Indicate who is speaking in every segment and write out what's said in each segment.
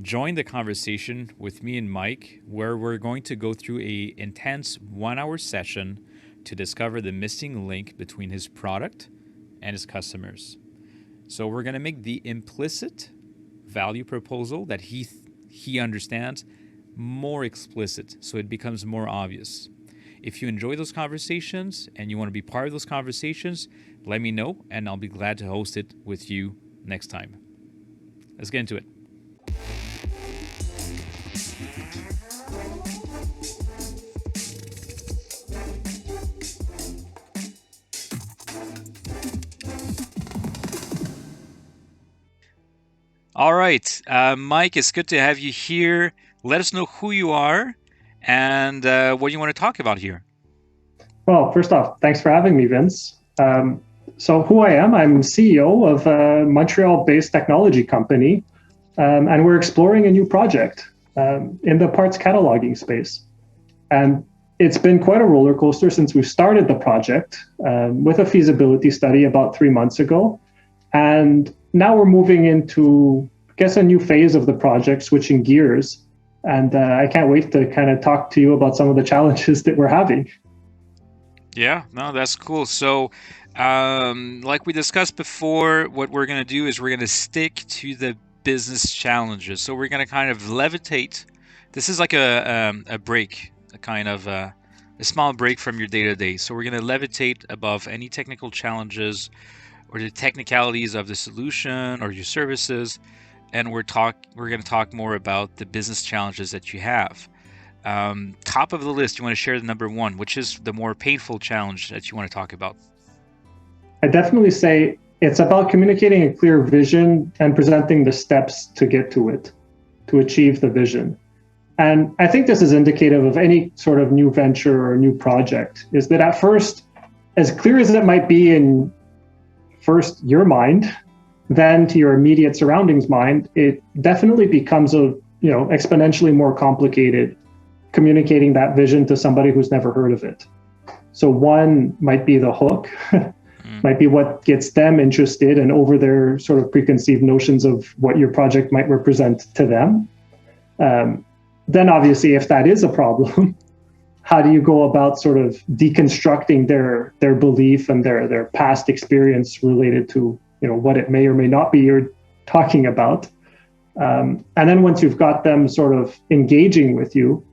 Speaker 1: Join the conversation with me and Mike, where we're going to go through a intense 1 hour session to discover the missing link between his product and his customers. So we're going to make the implicit value proposal that he understands more explicit, so it becomes more obvious. If you enjoy those conversations and you want to be part of those conversations, let me know and I'll be glad to host it with you next time. Let's get into it. All right, Mike, it's good to have you here. Let us know who you are and what you want to talk about here.
Speaker 2: Well, first off, thanks for having me, Vince. So who I am, I'm CEO of a Montreal-based technology company, and we're exploring a new project in the parts cataloging space. And it's been quite a roller coaster since we started the project with a feasibility study about 3 months ago. And now we're moving into, I guess, a new phase of the project, switching gears. And I can't wait to kind of talk to you about some of the challenges that we're having.
Speaker 1: Yeah, no, that's cool. So, like we discussed before, what we're going to do is we're going to stick to the business challenges. So we're going to kind of levitate. This is like a break, a kind of a small break from your day to day. So we're going to levitate above any technical challenges or the technicalities of the solution or your services, and we're going to talk more about the business challenges that you have. Top of the list, you want to share the number one, which is the more painful challenge that you want to talk about?
Speaker 2: I definitely say it's about communicating a clear vision and presenting the steps to get to it, to achieve the vision. And I think this is indicative of any sort of new venture or new project, is that at first, as clear as it might be in first your mind, then to your immediate surroundings mind, it definitely becomes exponentially more complicated communicating that vision to somebody who's never heard of it. So one might be the hook, might be what gets them interested and over their sort of preconceived notions of what your project might represent to them. Then obviously, if that is a problem, how do you go about sort of deconstructing their belief and their past experience related to what it may or may not be you're talking about? And then once you've got them sort of engaging with you,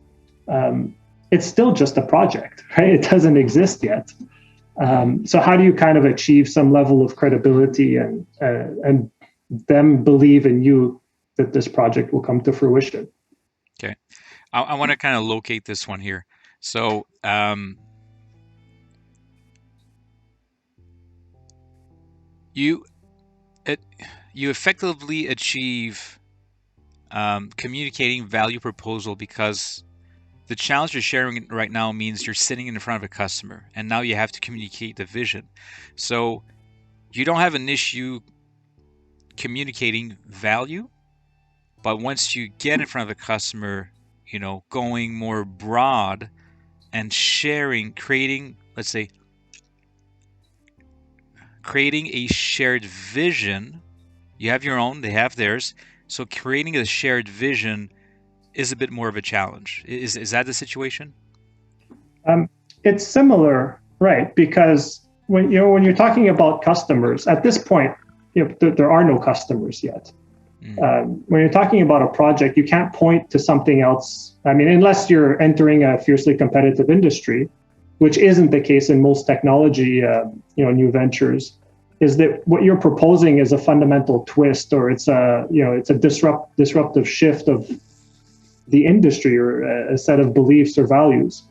Speaker 2: it's still just a project, right? It doesn't exist yet. So how do you kind of achieve some level of credibility and them believe in you that this project will come to fruition?
Speaker 1: Okay, I want to kind of locate this one here. So you effectively achieve communicating value proposal because the challenge you're sharing right now means you're sitting in front of a customer and now you have to communicate the vision. So you don't have an issue communicating value, but once you get in front of a customer, going more broad and sharing, creating a shared vision. You have your own, they have theirs. So creating a shared vision is a bit more of a challenge. Is that the situation?
Speaker 2: It's similar, right? Because when you're talking about customers at this point, there are no customers yet. When you're talking about a project, you can't point to something else. I mean, unless you're entering a fiercely competitive industry, which isn't the case in most technology, new ventures, is that what you're proposing is a fundamental twist, or it's a disruptive shift of the industry, or a set of beliefs or values.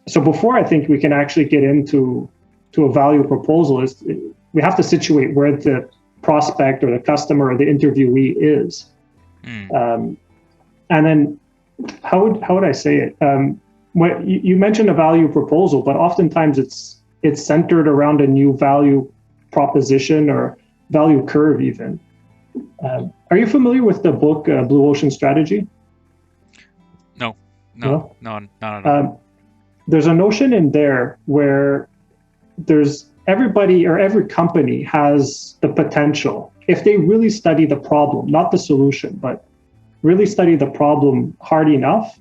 Speaker 2: So before I think we can actually get into a value proposal, is we have to situate where the prospect or the customer or the interviewee is. And then how would I say it? When you mentioned a value proposal, but oftentimes it's centered around a new value proposition or value curve even. Are you familiar with the book Blue Ocean Strategy?
Speaker 1: No, not at all.
Speaker 2: There's a notion in there where there's everybody or every company has the potential, if they really study the problem, not the solution, but really study the problem hard enough,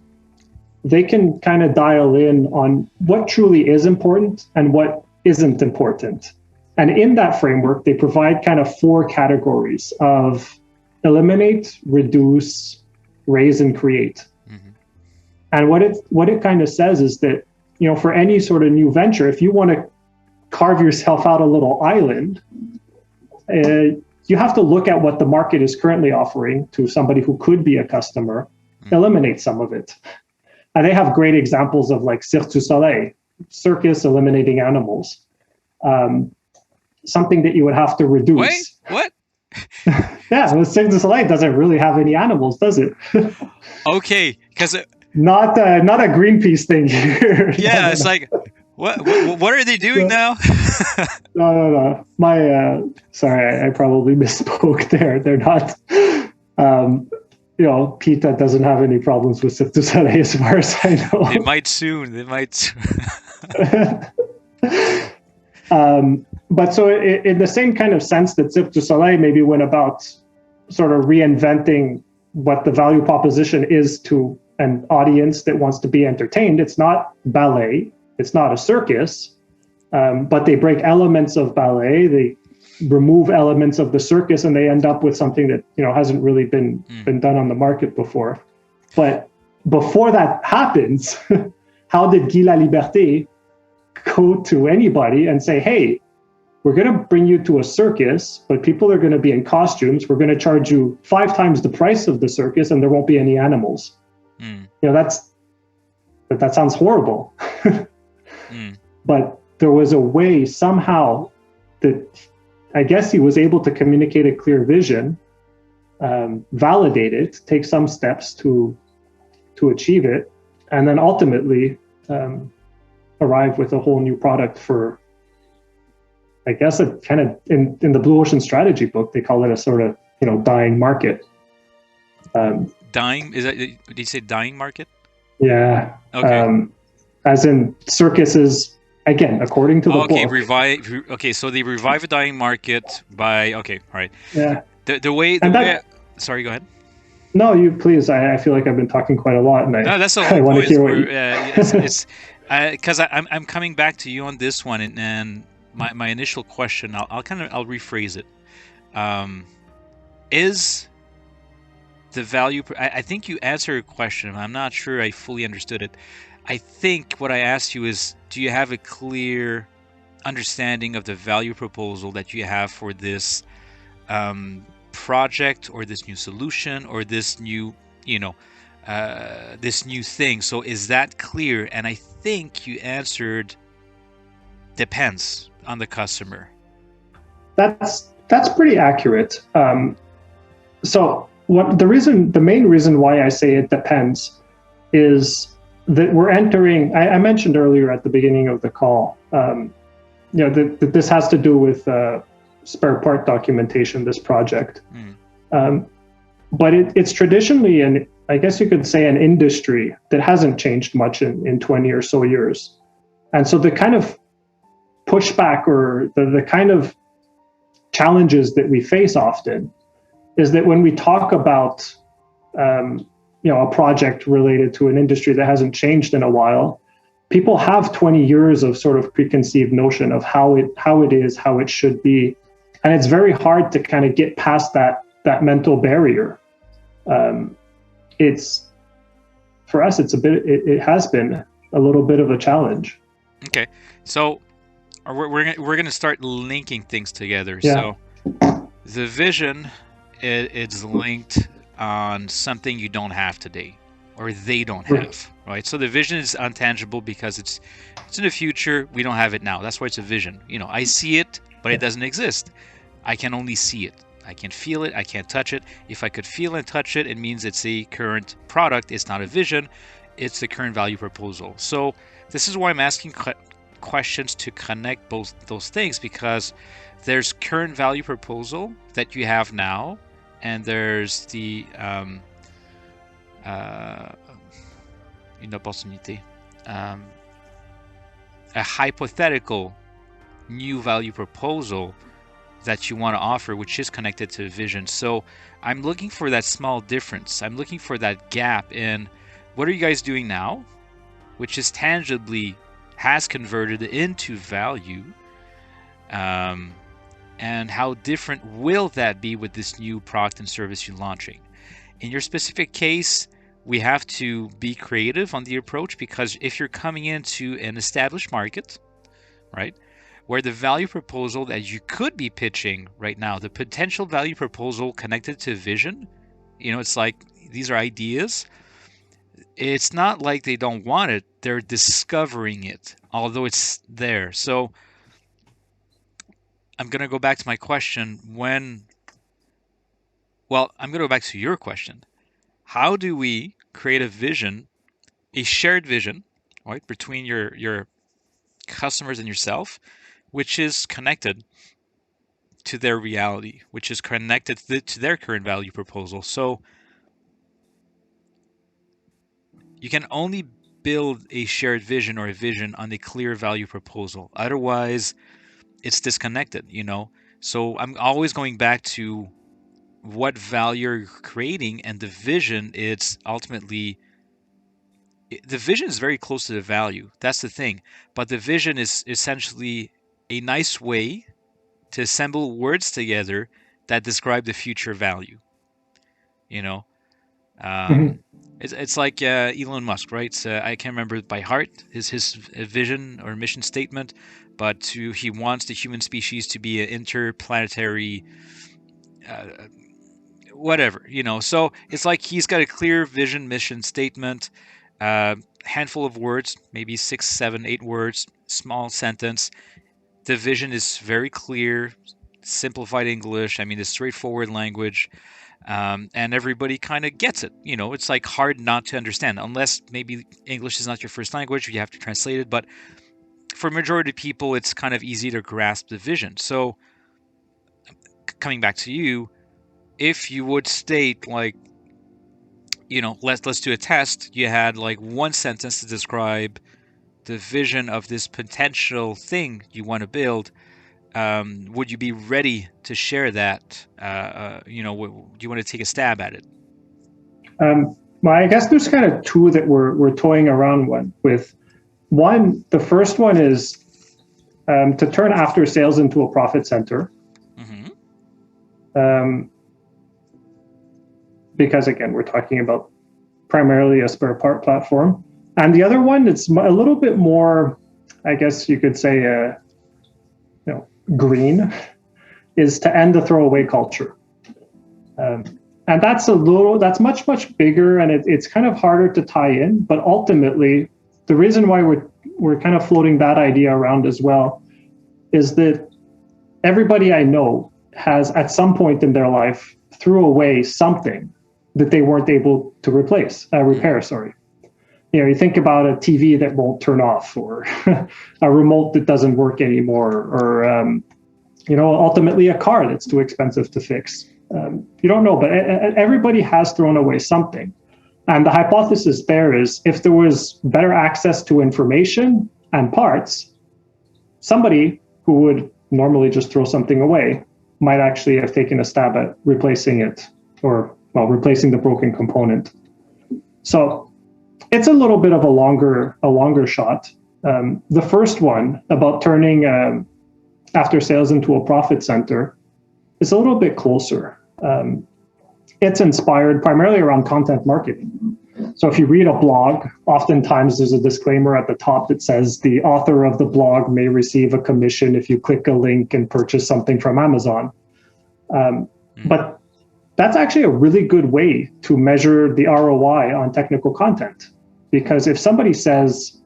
Speaker 2: they can kind of dial in on what truly is important and what isn't important. And in that framework, they provide kind of 4 categories of eliminate, reduce, raise, and create. Mm-hmm. And what it kind of says is that, for any sort of new venture, if you want to carve yourself out a little island, you have to look at what the market is currently offering to somebody who could be a customer, eliminate some of it. And they have great examples of like Cirque du Soleil, circus eliminating animals. Something that you would have to reduce.
Speaker 1: Wait, what?
Speaker 2: Yeah, well, Cirque du Soleil doesn't really have any animals, does it?
Speaker 1: Okay, because
Speaker 2: not a Greenpeace thing here.
Speaker 1: Yeah, no, it's like, what are they doing now?
Speaker 2: No. Sorry, I probably misspoke there. They're not. PETA doesn't have any problems with Cirque du Soleil as far as I know.
Speaker 1: They might soon.
Speaker 2: But so in the same kind of sense that Cirque du Soleil maybe went about sort of reinventing what the value proposition is to an audience that wants to be entertained, it's not ballet, it's not a circus, but they break elements of ballet, they remove elements of the circus, and they end up with something that hasn't really been done on the market before. But before that happens, how did Guy Laliberté go to anybody and say, hey, we're going to bring you to a circus, but people are going to be in costumes. We're going to charge you 5 times the price of the circus, and there won't be any animals. That sounds horrible. But there was a way somehow that I guess he was able to communicate a clear vision, validate it, take some steps to achieve it, and then ultimately arrive with a whole new product for, I guess, a kind of in the Blue Ocean Strategy book, they call it a sort of dying market.
Speaker 1: Dying? Did you say dying market?
Speaker 2: Yeah.
Speaker 1: Okay.
Speaker 2: As in circuses, again, according to the book.
Speaker 1: Okay, so they revive a dying market by. Okay, all right.
Speaker 2: Yeah.
Speaker 1: The way. Sorry, go ahead.
Speaker 2: No, you please. I feel like I've been talking quite a lot, and
Speaker 1: that's the whole point. It's because I'm coming back to you on this one, and my initial question, I'll rephrase it. Is the value? I think you answered a question. I'm not sure I fully understood it. I think what I asked you is, do you have a clear understanding of the value proposal that you have for this project or this new solution or this new, this new thing? So is that clear? And I think you answered depends on the customer.
Speaker 2: That's pretty accurate. So the main reason why I say it depends is that we're entering, I mentioned earlier at the beginning of the call, that this has to do with spare part documentation, this project. But it's traditionally, I guess you could say, an industry that hasn't changed much in 20 or so years. And so the kind of pushback or the kind of challenges that we face often is that when we talk about a project related to an industry that hasn't changed in a while, people have 20 years of sort of preconceived notion of how it is, how it should be, and it's very hard to kind of get past that mental barrier. It's for us, it has been a little bit of a challenge.
Speaker 1: Okay, so we're going to start linking things together.
Speaker 2: Yeah.
Speaker 1: So the vision, it's linked on something you don't have today, or they don't have, right? So the vision is untangible because it's in the future. We don't have it now. That's why it's a vision. I see it, but it doesn't exist. I can only see it. I can feel it. I can't touch it. If I could feel and touch it, it means it's a current product. It's not a vision. It's the current value proposal. So this is why I'm asking questions to connect both those things, because there's current value proposal that you have now, and there's the une opportunité, a hypothetical new value proposal that you want to offer, which is connected to vision. So I'm looking for that small difference. I'm looking for that gap in what are you guys doing now, which is tangibly has converted into value, um, and how different will that be with this new product and service you're launching. In your specific case, we have to be creative on the approach, because if you're coming into an established market, right, where the value proposal that you could be pitching right now, the potential value proposal connected to vision, it's like these are ideas. It's not like they don't want it, they're discovering it, although it's there. So I'm going to go back to my question. I'm going to go back to your question. How do we create a vision, a shared vision, right, between your customers and yourself, which is connected to their reality, which is connected to their current value proposal? So you can only build a shared vision or a vision on a clear value proposal. Otherwise, it's disconnected, So I'm always going back to what value you're creating, and the vision, it's ultimately, the vision is very close to the value. That's the thing. But the vision is essentially a nice way to assemble words together that describe the future value. You know,
Speaker 2: Mhm.
Speaker 1: it's like Elon Musk, right? I can't remember it by heart his vision or mission statement, but he wants the human species to be an interplanetary, uh, whatever. So it's like he's got a clear vision, mission statement, handful of words, maybe 6, 7, 8 words, small sentence. The vision is very clear, simplified English. I mean, it's straightforward language, and everybody kind of gets it. It's like hard not to understand, unless maybe English is not your first language. You have to translate it, but for majority of people, it's kind of easy to grasp the vision. So, coming back to you, if you would state like, let's do a test. You had like one sentence to describe the vision of this potential thing you want to build. Would you be ready to share that? Do you want to take a stab at it?
Speaker 2: Well, I guess there's kind of two that we're toying around with. One, the first one is to turn after sales into a profit center.
Speaker 1: Mm-hmm.
Speaker 2: Because again, we're talking about primarily a spare part platform. And the other one, it's a little bit more, I guess you could say, green, is to end the throwaway culture. And that's much bigger, and it's kind of harder to tie in. But ultimately, the reason why we're kind of floating that idea around as well is that everybody I know has at some point in their life threw away something that they weren't able to repair. Sorry. You think about a TV that won't turn off, or a remote that doesn't work anymore, or ultimately a car that's too expensive to fix. You don't know, but everybody has thrown away something. And the hypothesis there is, if there was better access to information and parts, somebody who would normally just throw something away might actually have taken a stab at replacing it, or replacing the broken component. So it's a little bit of a longer shot. The first one about turning after sales into a profit center is a little bit closer. It's inspired primarily around content marketing. So if you read a blog, oftentimes there's a disclaimer at the top that says the author of the blog may receive a commission if you click a link and purchase something from Amazon. But that's actually a really good way to measure the ROI on technical content. Because if somebody says,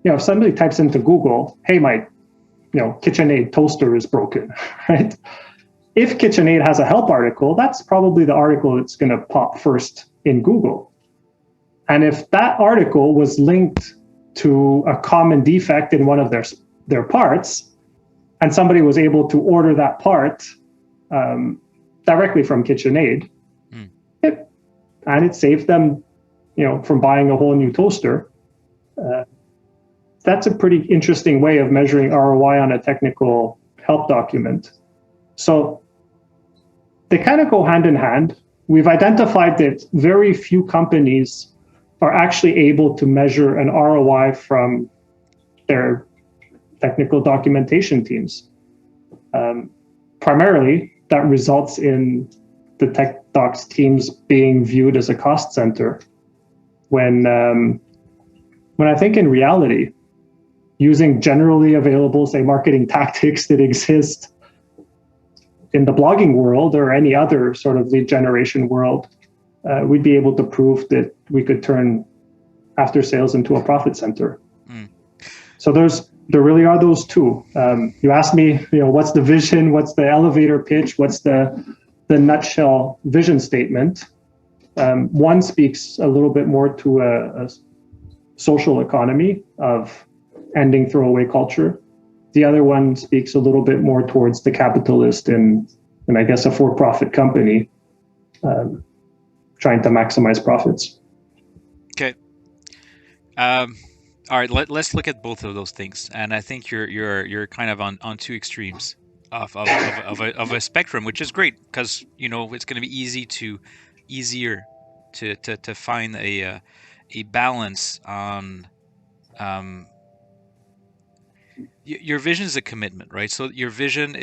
Speaker 2: if somebody types into Google, hey, my KitchenAid toaster is broken, right? If KitchenAid has a help article, that's probably the article that's going to pop first in Google. And if that article was linked to a common defect in one of their parts, and somebody was able to order that part directly from KitchenAid, and it saved them, from buying a whole new toaster, that's a pretty interesting way of measuring ROI on a technical help document. So they kind of go hand in hand. We've identified that very few companies are actually able to measure an ROI from their technical documentation teams. Primarily, that results in the tech docs teams being viewed as a cost center. When I think in reality, using generally available, say, marketing tactics that exist in the blogging world or any other sort of lead generation world, we'd be able to prove that we could turn after sales into a profit center. Mm. So there really are those two. You asked me, what's the vision? What's the elevator pitch? What's the nutshell vision statement? One speaks a little bit more to a social economy of ending throwaway culture. The other one speaks a little bit more towards the capitalist and I guess a for-profit company trying to maximize profits.
Speaker 1: Okay. All right. Let's look at both of those things, and I think you're kind of on two extremes of a spectrum, which is great because it's going to be easier to find a balance on. Your vision is a commitment, right? So your vision,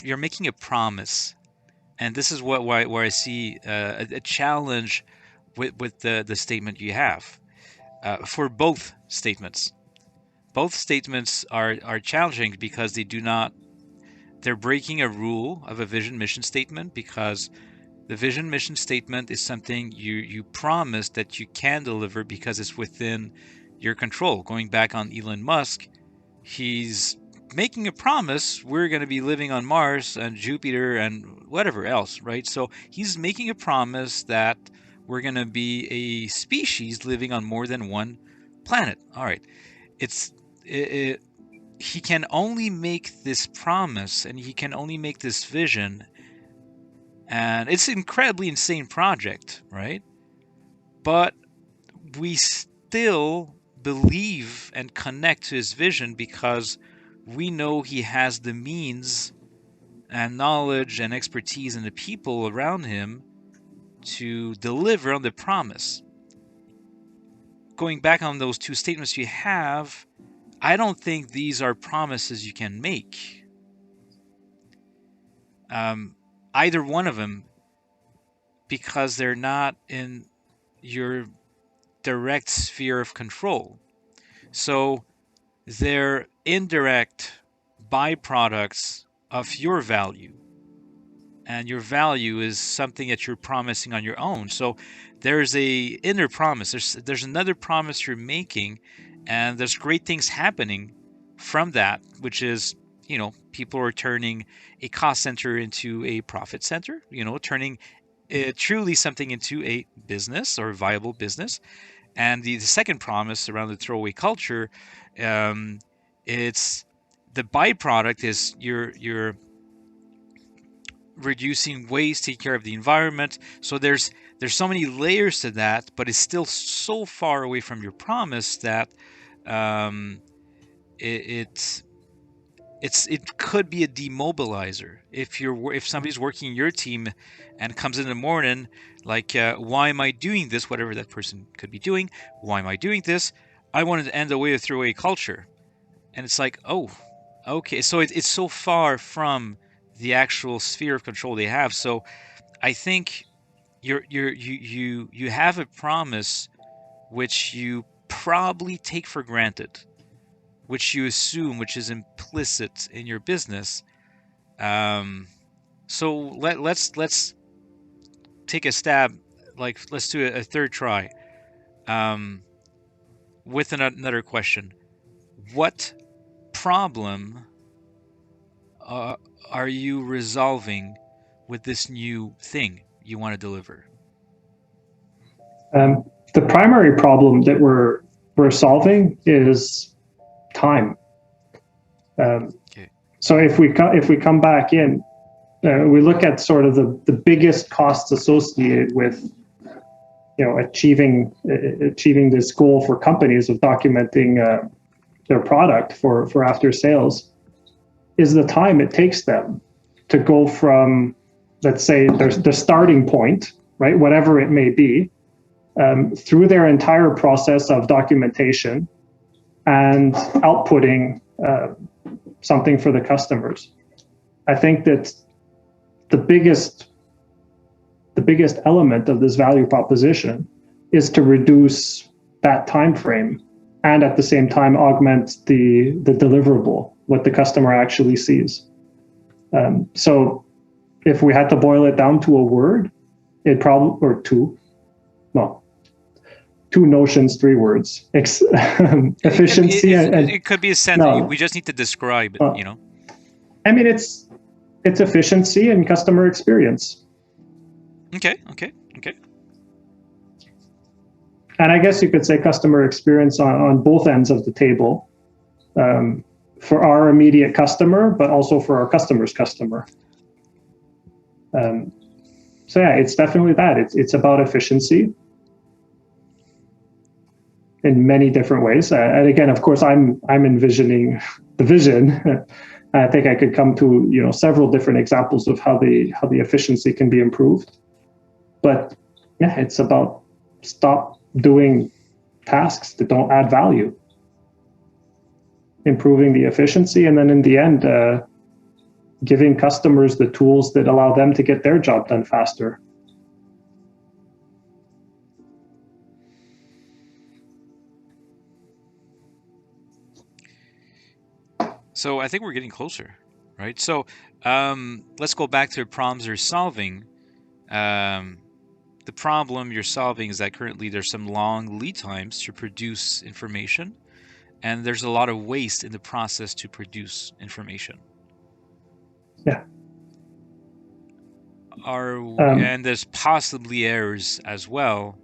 Speaker 1: you're making a promise, and this is where I see a challenge with the statement you have for both statements. Both statements are challenging because they're breaking a rule of a vision mission statement, because the vision mission statement is something you promise that you can deliver because it's within your control. Going back on Elon Musk, he's making a promise we're going to be living on Mars and Jupiter and whatever else, right? So he's making a promise that we're going to be a species living on more than one planet. All right. He can only make this promise and he can only make this vision, and it's an incredibly insane project, right? But we still believe and connect to his vision because we know he has the means and knowledge and expertise and the people around him to deliver on the promise. Going back on those two statements you have, I don't think these are promises you can make. Either one of them, because they're not in your direct sphere of control. So they're indirect byproducts of your value. And your value is something that you're promising on your own. So there's a inner promise. There's another promise you're making, and there's great things happening from that, which is, people are turning a cost center into a profit center, turning truly something into a business or a viable business. And the second promise around the throwaway culture, it's the byproduct is you're reducing waste, taking care of the environment. So there's so many layers to that, but it's still so far away from your promise that it could be a demobilizer. If somebody's working in your team and comes in the morning like, why am I doing this? Whatever that person could be doing, why am I doing this? I wanted to end the way of throwaway culture, and it's like, oh, okay. So it's so far from the actual sphere of control they have. So I think you have a promise which you probably take for granted, which you assume, which is implicit in your business. So let's take a stab. Like, let's do a third try. With another question: what problem are you resolving with this new thing you want to deliver?
Speaker 2: The primary problem that we're solving is time. Okay. So if we come back in, we look at sort of the biggest costs associated with achieving this goal for companies of documenting their product for after sales. is the time it takes them to go from, let's say, the starting point, right, whatever it may be, through their entire process of documentation and outputting something for the customers. I think that the biggest element of this value proposition is to reduce that time frame and at the same time augment the deliverable, what the customer actually sees. So if we had to boil it down to a word, it probably, or two notions, 3 words. Efficiency.
Speaker 1: It could be a sentence. No. We just need to describe it,
Speaker 2: I mean, it's efficiency and customer experience.
Speaker 1: Okay.
Speaker 2: And I guess you could say customer experience on both ends of the table, for our immediate customer, but also for our customer's customer. So yeah, it's definitely that. It's about efficiency in many different ways. And again, of course, I'm envisioning the vision. I think I could come to several different examples of how the efficiency can be improved. But yeah, it's about stop doing tasks that don't add value, improving the efficiency, and then in the end, giving customers the tools that allow them to get their job done faster.
Speaker 1: So I think we're getting closer, right? So let's go back to the problems you're solving. The problem you're solving is that currently there's some long lead times to produce information, and there's a lot of waste in the process to produce information.
Speaker 2: Yeah.
Speaker 1: And there's possibly errors as well.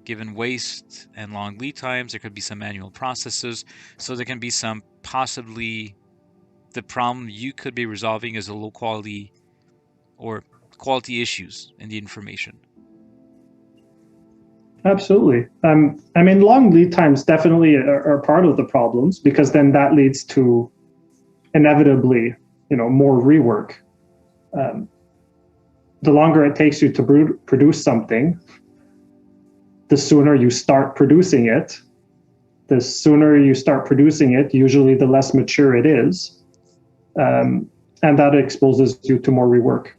Speaker 1: Given waste and long lead times, there could be some manual processes. So there can be some possibly the problem you could be resolving is a low quality or quality issues in the information.
Speaker 2: Absolutely. I mean, long lead times definitely are part of the problems, because then that leads to inevitably, more rework. The longer it takes you to produce something, the sooner you start producing it. The sooner you start producing it, usually the less mature it is. And that exposes you to more rework.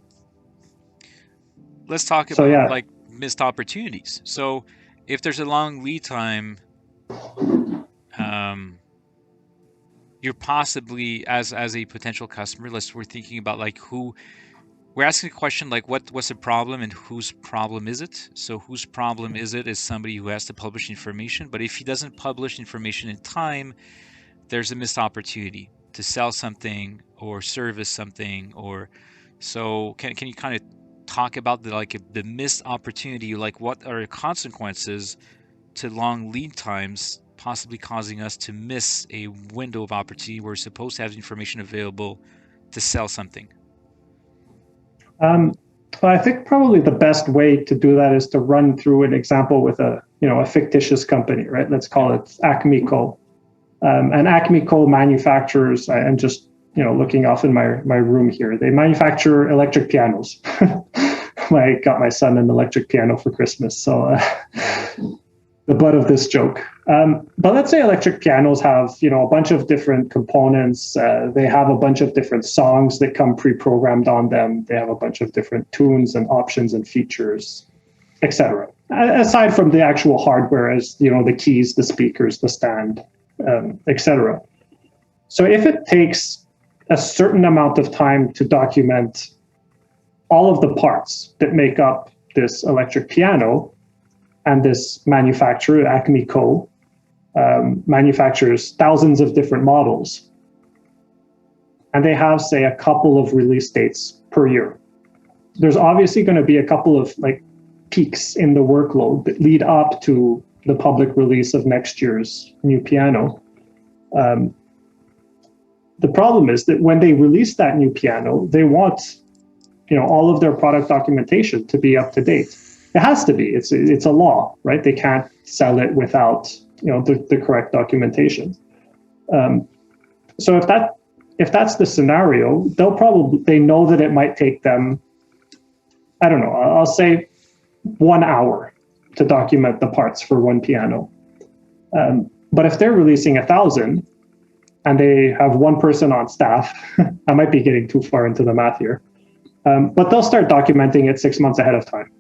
Speaker 1: Let's talk about like missed opportunities. So if there's a long lead time, you're possibly as a potential customer, we're thinking about like we're asking a question like what's the problem and whose problem is it? So whose problem is it is somebody who has to publish information, but if he doesn't publish information in time, there's a missed opportunity to sell something or service something. Or so can you kind of talk about the missed opportunity, like what are the consequences to long lead times possibly causing us to miss a window of opportunity where we're supposed to have information available to sell something?
Speaker 2: I think probably the best way to do that is to run through an example with a fictitious company, right? Let's call it Acme Co. And Acme Co manufactures, I'm just looking off in my room here, they manufacture electric pianos. I got my son an electric piano for Christmas, so the butt of this joke. But let's say electric pianos have a bunch of different components. They have a bunch of different songs that come pre-programmed on them. They have a bunch of different tunes and options and features, etc. Aside from the actual hardware, as the keys, the speakers, the stand, etc. So if it takes a certain amount of time to document all of the parts that make up this electric piano, and this manufacturer, Acme Co., manufactures thousands of different models, and they have, say, a couple of release dates per year, there's obviously going to be a couple of peaks in the workload that lead up to the public release of next year's new piano. The problem is that when they release that new piano, they want all of their product documentation to be up to date. It has to be. It's a law, right? They can't sell it without the correct documentation. So if that if that's the scenario, they know that it might take them, I don't know, I'll say 1 hour to document the parts for one piano. But if they're releasing 1,000 and they have one person on staff, I might be getting too far into the math here, but they'll start documenting it 6 months ahead of time.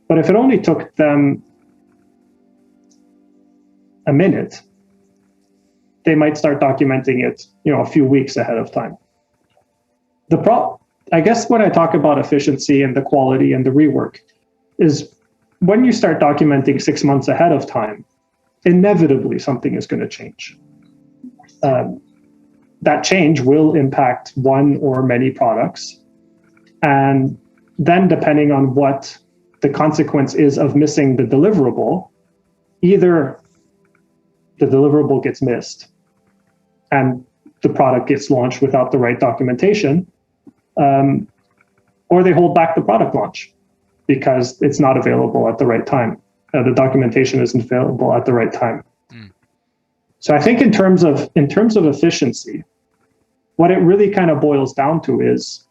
Speaker 2: But if it only took them a minute, they might start documenting it, a few weeks ahead of time. I guess when I talk about efficiency and the quality and the rework is when you start documenting 6 months ahead of time, inevitably something is going to change. That change will impact one or many products. And then depending on what the consequence is of missing the deliverable, either the deliverable gets missed and the product gets launched without the right documentation, or they hold back the product launch because it's not available at the right time. The documentation isn't available at the right time. So I think in terms of efficiency, what it really kind of boils down to is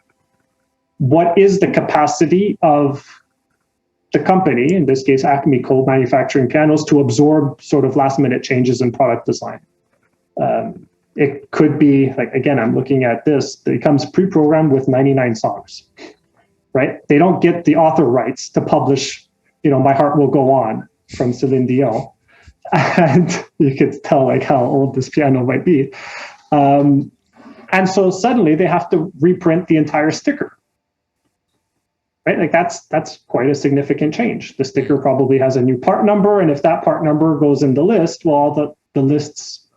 Speaker 2: what is the capacity of the company, in this case Acme Co. manufacturing pianos, to absorb sort of last minute changes in product design. It could be like, again, I'm looking at this, it comes pre-programmed with 99 songs, right? They don't get the author rights to publish, My Heart Will Go On from Celine Dion. And you could tell like how old this piano might be. And so suddenly they have to reprint the entire sticker, right? Like that's quite a significant change. The sticker probably has a new part number, and if that part number goes in the list, well, all the lists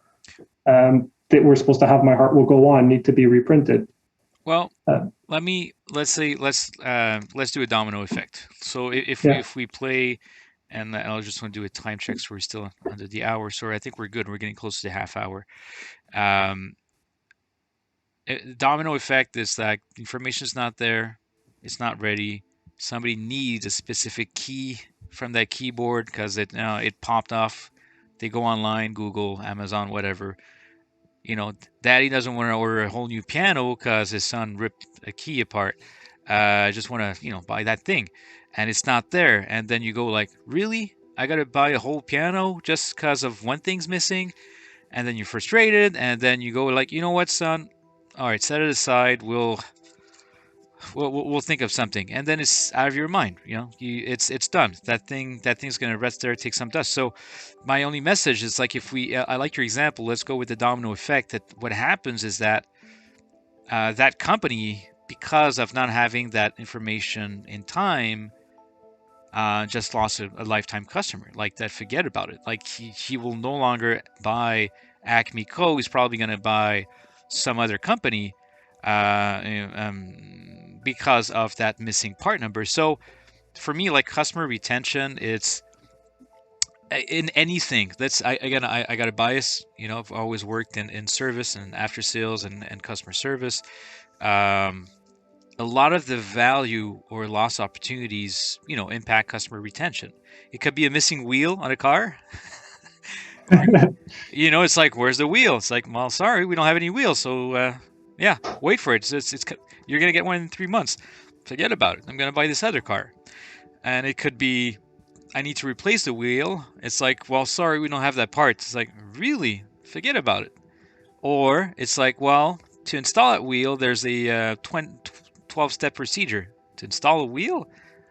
Speaker 2: that we're supposed to have My Heart Will Go On need to be reprinted.
Speaker 1: Well, let's do a domino effect. So if we play, and I'll just want to do a time check so we're still under the hour. So I think we're good. We're getting close to the half hour. Domino effect is like information is not there, it's not ready. Somebody needs a specific key from that keyboard because it popped off. They go online, Google, Amazon, whatever. Daddy doesn't want to order a whole new piano because his son ripped a key apart. I just want to, buy that thing, and it's not there. And then you go like, really? I gotta buy a whole piano just because of one thing's missing? And then you're frustrated, and then you go like, you know what, son? All right, set it aside. We'll think of something, and then it's out of your mind. It's done. That thing's gonna rest there, take some dust. So my only message is like, if we I like your example, let's go with the domino effect. That what happens is that that company, because of not having that information in time, just lost a lifetime customer. Like that, forget about it. Like he will no longer buy Acme Co. He's probably going to buy some other company because of that missing part number. So for me, like customer retention, it's in anything. I got a bias. I've always worked in service and after sales and customer service. A lot of the value or loss opportunities, impact customer retention. It could be a missing wheel on a car. It's like, where's the wheel? It's like, well, sorry, we don't have any wheels. So, yeah, wait for it. You're going to get one in 3 months. Forget about it. I'm going to buy this other car. And it could be, I need to replace the wheel. It's like, well, sorry, we don't have that part. It's like, really? Forget about it. Or it's like, well, to install that wheel, there's a 12-step procedure. To install a wheel?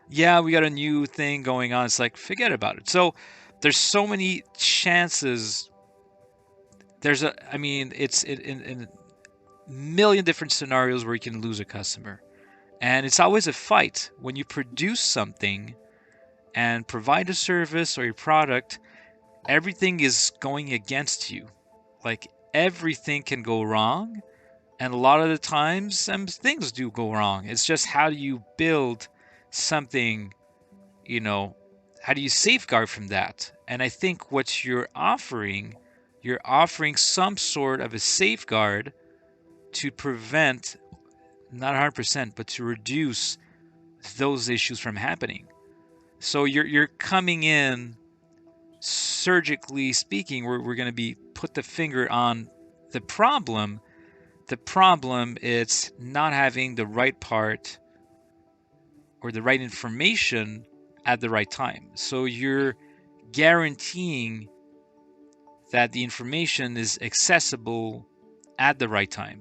Speaker 1: Yeah, we got a new thing going on. It's like, forget about it. So there's so many chances. It's in a million different scenarios where you can lose a customer. And it's always a fight when you produce something and provide a service or a product. Everything is going against you. Like everything can go wrong. And a lot of the times, things do go wrong. It's just, how do you build something, how do you safeguard from that? And I think what you're offering some sort of a safeguard to prevent, not 100%, but to reduce those issues from happening. So you're coming in, surgically speaking, we're going to put the finger on The problem is not having the right part or the right information at the right time. So you're guaranteeing that the information is accessible at the right time.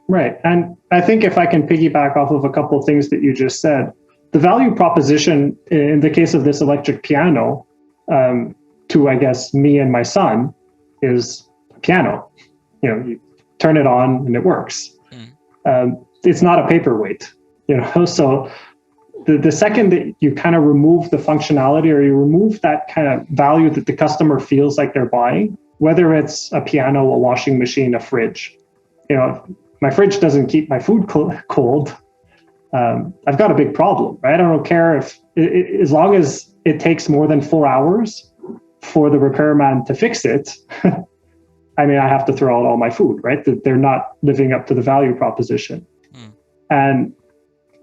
Speaker 2: Right. And I think if I can piggyback off of a couple of things that you just said, the value proposition in the case of this electric piano, to, I guess, me and my son is a piano. You turn it on and it works. It's not a paperweight, so the second that you kind of remove the functionality or you remove that kind of value that the customer feels like they're buying, whether it's a piano, a washing machine, a fridge, my fridge doesn't keep my food cold. I've got a big problem, right? I don't care if, as long as it takes more than 4 hours for the repairman to fix it, I have to throw out all my food, right? That they're not living up to the value proposition. And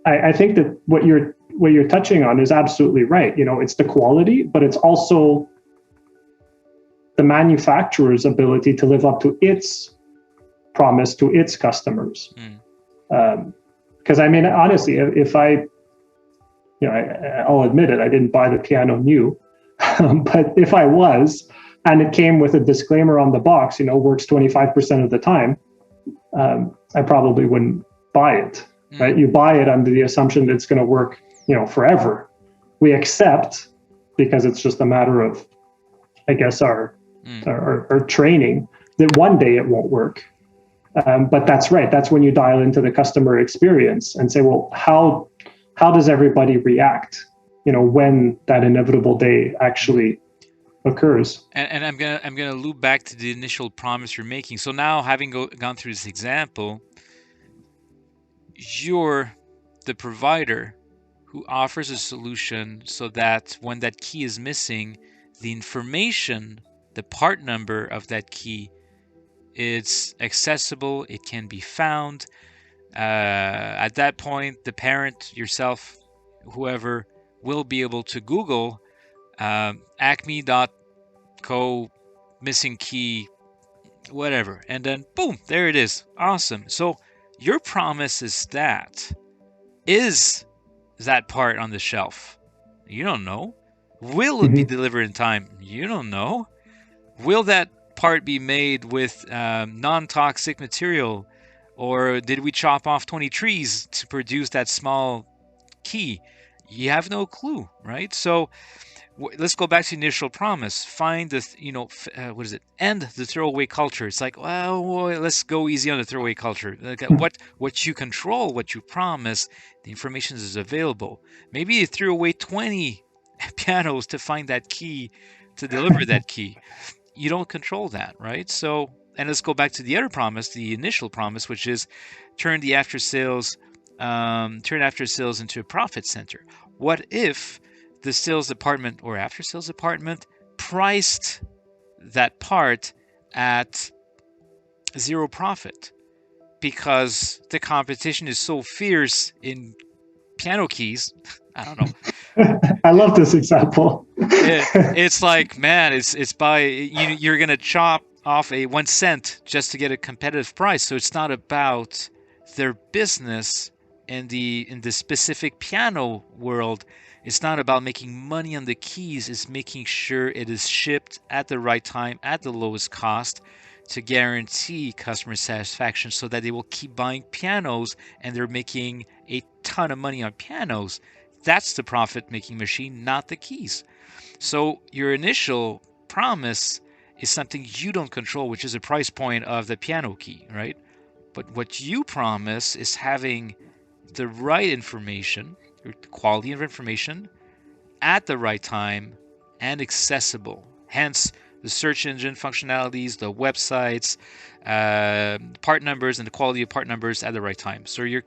Speaker 2: I think that what you're touching on is absolutely right. It's the quality, but it's also the manufacturer's ability to live up to its promise to its customers. Because honestly, if I'll admit it, I didn't buy the piano new, but if I was, and it came with a disclaimer on the box, works 25% of the time, I probably wouldn't buy it. Right? You buy it under the assumption that it's going to work, forever. We accept, because it's just a matter of, I guess, our training, that one day it won't work. But that's right. That's when you dial into the customer experience and say, well, how does everybody react, when that inevitable day actually occurs?
Speaker 1: And I'm gonna loop back to the initial promise you're making. So now, having gone through this example, you're the provider who offers a solution so that when that key is missing, the information, the part number of that key, it's accessible, it can be found. At that point, the parent, yourself, whoever, will be able to Google acme.co missing key, whatever, and then boom, there it is. Awesome. So your promise is that part on the shelf? You don't know. Will it be delivered in time? You don't know. Will that part be made with non-toxic material, or did we chop off 20 trees to produce that small key? You have no clue, right? So let's go back to the initial promise. Find the, what is it? End the throwaway culture. It's like, well, let's go easy on the throwaway culture. Like, what you control, what you promise, the information is available. Maybe you threw away 20 pianos to find that key, to deliver that key. You don't control that, right? So, and let's go back to the other promise, the initial promise, which is turn after sales into a profit center. What if the sales department or after sales department priced that part at zero profit because the competition is so fierce in piano keys? I don't know.
Speaker 2: I love this example.
Speaker 1: It's like, man, it's by you're gonna chop off a 1 cent just to get a competitive price. So it's not about their business in the specific piano world. It's not about making money on the keys. It's making sure it is shipped at the right time, at the lowest cost, to guarantee customer satisfaction so that they will keep buying pianos and they're making a ton of money on pianos. That's the profit-making machine, not the keys. So your initial promise is something you don't control, which is the price point of the piano key, right? But what you promise is having the right information, or the quality of information, at the right time and accessible. Hence, the search engine functionalities, the websites, part numbers, and the quality of part numbers at the right time. So you're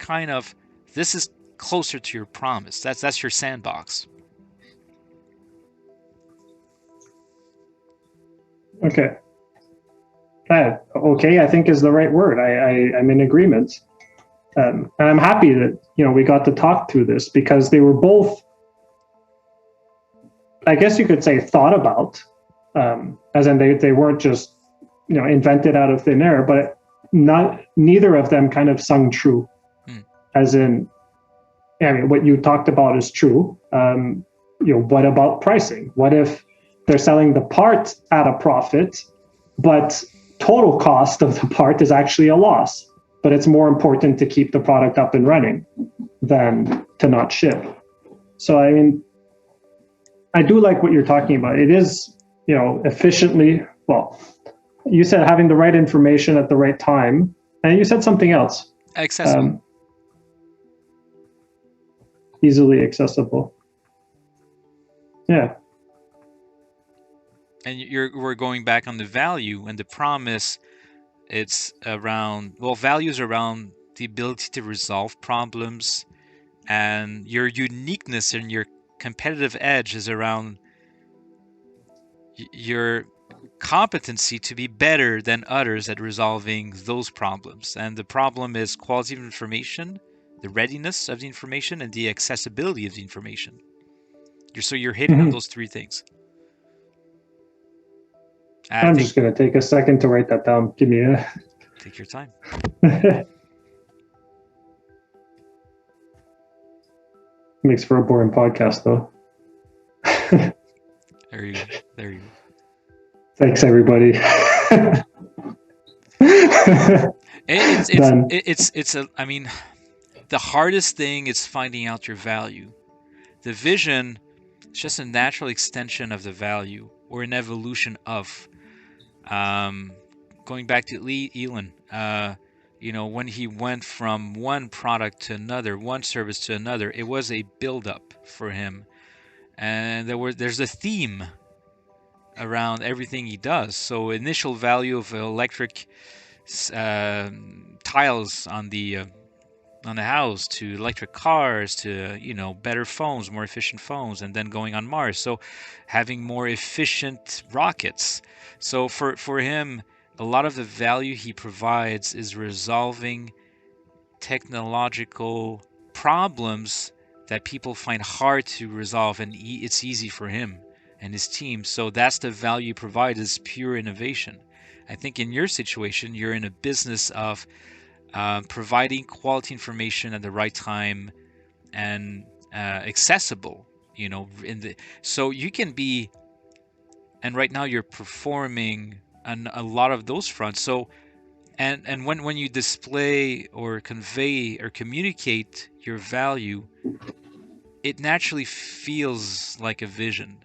Speaker 1: this is closer to your promise. That's your sandbox.
Speaker 2: Okay. Okay, I think is the right word. I'm in agreement. And I'm happy that, we got to talk through this because they were both, I guess you could say, thought about, as in they weren't just invented out of thin air, but neither of them kind of sung true.
Speaker 1: Hmm.
Speaker 2: As in, I mean, what you talked about is true. What about pricing? What if they're selling the part at a profit, but total cost of the part is actually a loss? But it's more important to keep the product up and running than to not ship. So, I mean, I do like what you're talking about. It is, efficiently, well, you said having the right information at the right time, and you said something else.
Speaker 1: Accessible.
Speaker 2: Easily accessible. Yeah.
Speaker 1: And we're going back on the value and the promise. It's around, well, values around the ability to resolve problems, and your uniqueness and your competitive edge is around your competency to be better than others at resolving those problems. And the problem is quality of information, the readiness of the information, and the accessibility of the information. So you're hitting on those three things.
Speaker 2: I'm just going to take a second to write that down. Give me a...
Speaker 1: Take your time.
Speaker 2: Makes for a boring podcast, though.
Speaker 1: There you go. There you go.
Speaker 2: Thanks, everybody.
Speaker 1: I mean, the hardest thing is finding out your value. The vision is just a natural extension of the value, or an evolution of. Going back to Elon, when he went from one product to another, one service to another, it was a build-up for him, and there's a theme around everything he does. So initial value of electric tiles on the house, to electric cars, to better phones, more efficient phones, and then going on Mars. So having more efficient rockets. So for him, a lot of the value he provides is resolving technological problems that people find hard to resolve, and it's easy for him and his team. So that's the value provided, is pure innovation. I think in your situation, you're in a business of providing quality information at the right time and accessible, so you can be, and right now you're performing on a lot of those fronts. So and when you display or convey or communicate your value, it naturally feels like a vision,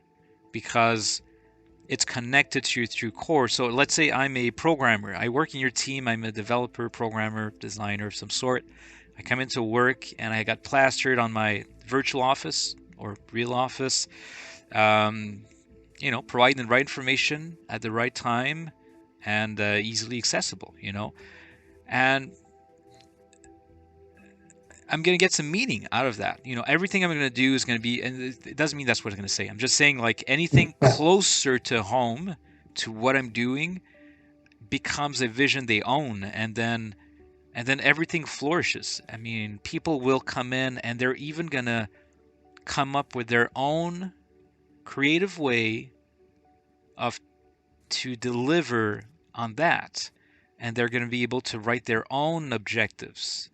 Speaker 1: because it's connected to you through core. So let's say I'm a programmer. I work in your team. I'm a developer, programmer, designer of some sort. I come into work and I got plastered on my virtual office or real office, providing the right information at the right time and easily accessible, and I'm going to get some meaning out of that. Everything I'm going to do is going to be, and it doesn't mean that's what I'm going to say. I'm just saying, like, anything closer to home to what I'm doing becomes a vision they own, and then everything flourishes. I mean, people will come in and they're even going to come up with their own creative way to deliver on that, and they're going to be able to write their own objectives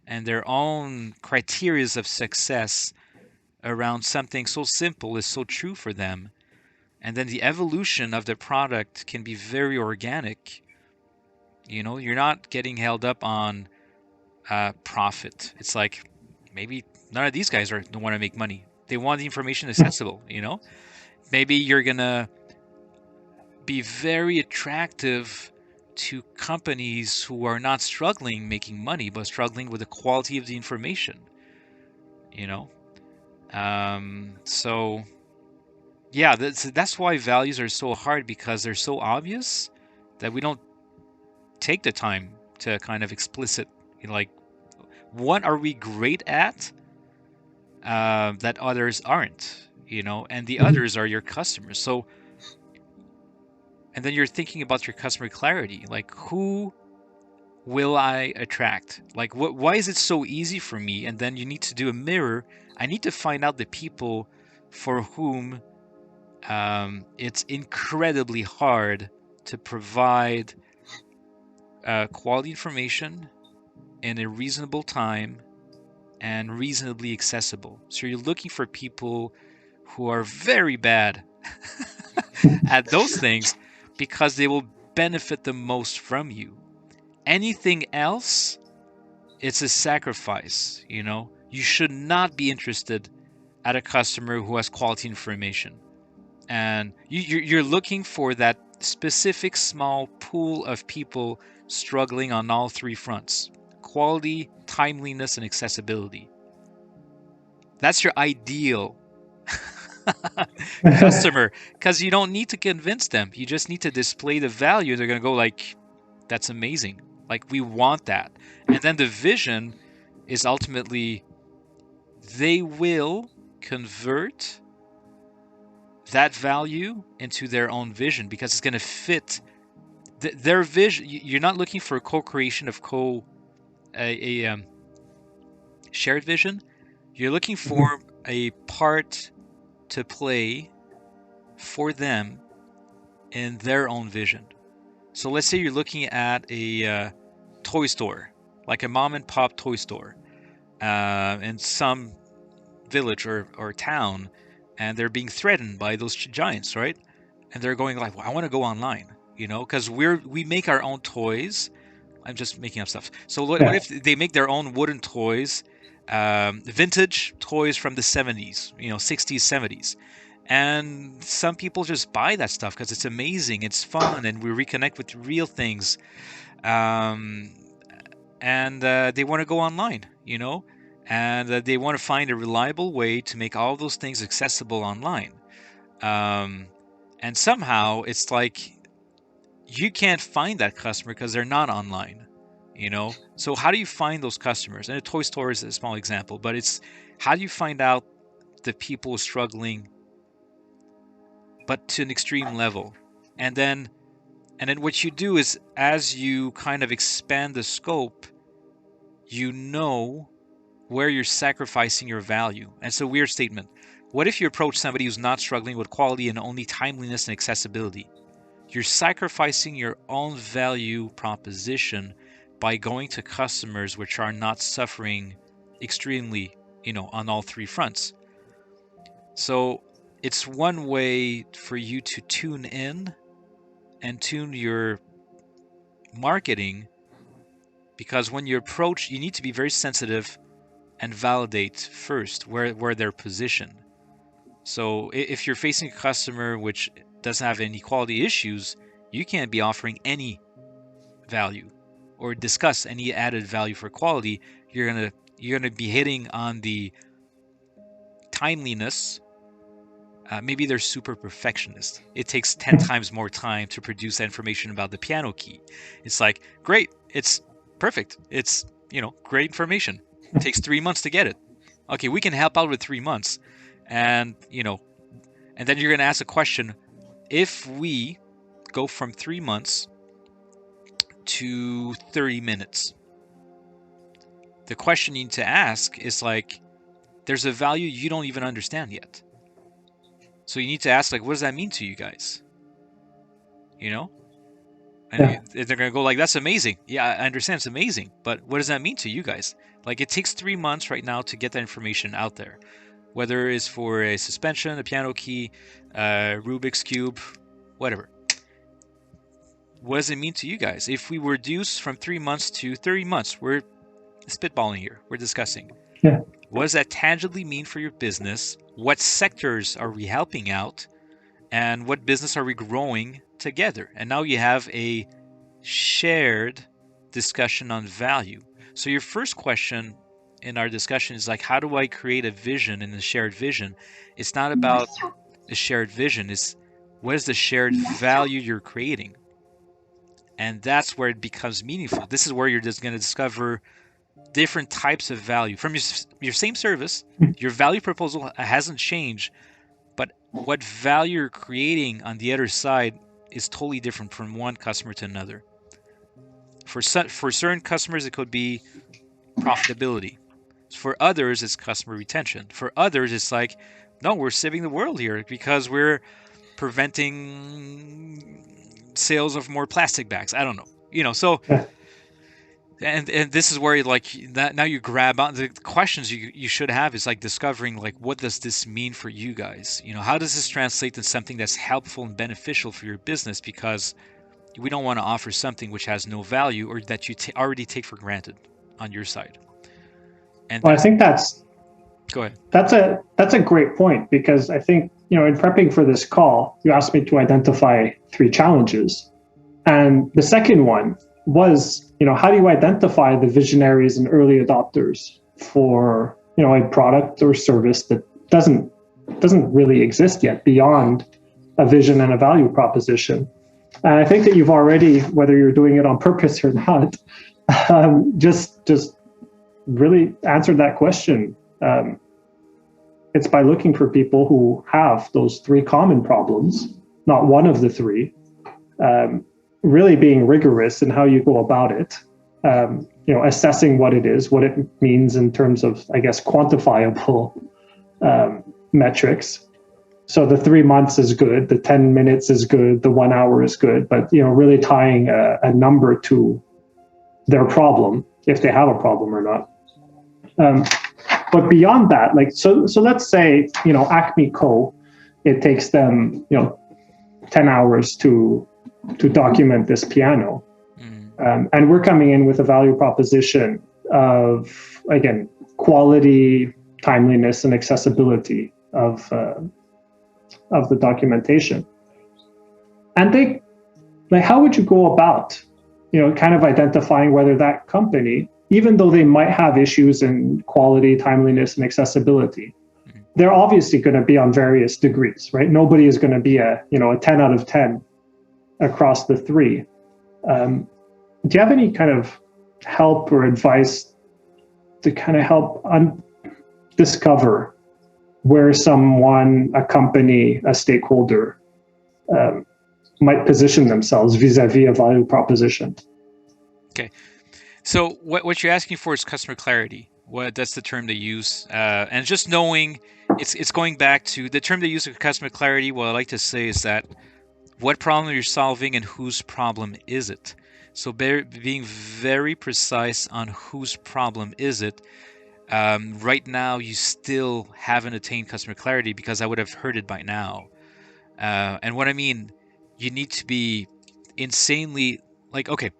Speaker 1: and their own criterias of success around something so simple is so true for them. And then the evolution of the product can be very organic. You're not getting held up on profit. It's like, maybe none of these guys don't want to make money. They want the information accessible. Maybe you're gonna be very attractive to companies who are not struggling making money, but struggling with the quality of the information. So yeah, that's why values are so hard, because they're so obvious that we don't take the time to kind of explicit, like, what are we great at that others aren't, and the others are your customers. So, and then you're thinking about your customer clarity, like, who will I attract? Like, why is it so easy for me? And then you need to do a mirror. I need to find out the people for whom it's incredibly hard to provide quality information in a reasonable time and reasonably accessible. So you're looking for people who are very bad at those things because they will benefit the most from you. Anything else, it's a sacrifice, you know? You should not be interested at a customer who has quality information. And you're looking for that specific small pool of people struggling on all three fronts: quality, timeliness, and accessibility. That's your ideal customer, because you don't need to convince them. You just need to display the value. They're going to go like, that's amazing. Like, we want that. And then the vision is ultimately they will convert that value into their own vision because it's going to fit their vision. You're not looking for a co-creation of a shared vision. You're looking for a part to play for them in their own vision. So let's say you're looking at a toy store, like a mom and pop toy store in some village or town, and they're being threatened by those giants, right? And they're going like, well, I want to go online, you know, because we make our own toys. I'm just making up stuff. So what if they make their own wooden toys, vintage toys from the 70s, you know, 60s, 70s, and some people just buy that stuff because it's amazing, it's fun, and we reconnect with real things, um, and they want to go online, you know, and they want to find a reliable way to make all those things accessible online. Um, and somehow it's like you can't find that customer because they're not online, you know. So how do you find those customers? And a toy store is a small example, but it's how do you find out the people struggling, but to an extreme level? And then what you do is, as you kind of expand the scope, you know where you're sacrificing your value. And it's a weird statement. What if you approach somebody who's not struggling with quality and only timeliness and accessibility? You're sacrificing your own value proposition by going to customers which are not suffering extremely, you know, on all three fronts. So it's one way for you to tune in and tune your marketing, because when you approach, you need to be very sensitive and validate first where they're positioned. So if you're facing a customer which doesn't have any quality issues, you can't be offering any value or discuss any added value for quality. You're gonna be hitting on the timeliness. Maybe they're super perfectionist. It takes 10 times more time to produce information about the piano key. It's like, great, it's perfect. It's, you know, great information. It takes 3 months to get it. Okay, we can help out with 3 months. And, you know, and then you're going to ask a question. If we go from 3 months to 30 minutes, the question you need to ask is like, there's a value you don't even understand yet. So you need to ask, like, what does that mean to you guys? You know? And they're going to go like, that's amazing. Yeah, I understand it's amazing. But what does that mean to you guys? Like, it takes 3 months right now to get that information out there. Whether it's for a suspension, a piano key, Rubik's Cube, whatever. What does it mean to you guys? If we reduce from 3 months to 30 months, we're spitballing here. We're discussing.
Speaker 2: Yeah.
Speaker 1: What does that tangibly mean for your business? What sectors are we helping out? And what business are we growing together? And now you have a shared discussion on value. So your first question in our discussion is like, how do I create a vision in a shared vision? It's not about a shared vision. It's what is the shared value you're creating? And that's where it becomes meaningful. This is where you're just going to discover different types of value from your same service. Your value proposal hasn't changed, but what value you're creating on the other side is totally different from one customer to another. For certain customers, it could be profitability. For others, it's customer retention. For others, it's like, no, we're saving the world here because we're preventing sales of more plastic bags. I don't know. So and this is where like that now you grab on the questions you should have is like discovering like what does this mean for you guys? How does this translate to something that's helpful and beneficial for your business? Because we don't want to offer something which has no value or that you already take for granted on your side. And
Speaker 2: Well, I
Speaker 1: then
Speaker 2: think
Speaker 1: go ahead.
Speaker 2: that's a great point, because I think, in prepping for this call, you asked me to identify 3 challenges. And the second one was, how do you identify the visionaries and early adopters for, a product or service that doesn't really exist yet beyond a vision and a value proposition? And I think that you've already, whether you're doing it on purpose or not, just really answered that question. It's by looking for people who have those 3 common problems, not one of the 3, really being rigorous in how you go about it, assessing what it is, what it means in terms of, I guess, quantifiable metrics. So the 3 months is good, the 10 minutes is good, the 1 hour is good, but really tying a number to their problem, if they have a problem or not. But beyond that, like so let's say Acme Co. It takes them 10 hours to document this piano, and we're coming in with a value proposition of, again, quality, timeliness, and accessibility of the documentation. And they, like, how would you go about kind of identifying whether that company, even though they might have issues in quality, timeliness, and accessibility, they're obviously going to be on various degrees, right? Nobody is going to be a 10 out of 10 across the 3. Do you have any kind of help or advice to kind of help discover where someone, a company, a stakeholder might position themselves vis-a-vis a value proposition?
Speaker 1: Okay. So what you're asking for is customer clarity. That's the term they use, and just knowing it's going back to the term they use for customer clarity. What I like to say is that what problem you're solving and whose problem is it. So being very precise on whose problem is it. Right now, you still haven't attained customer clarity because I would have heard it by now. And what I mean, you need to be insanely like, okay,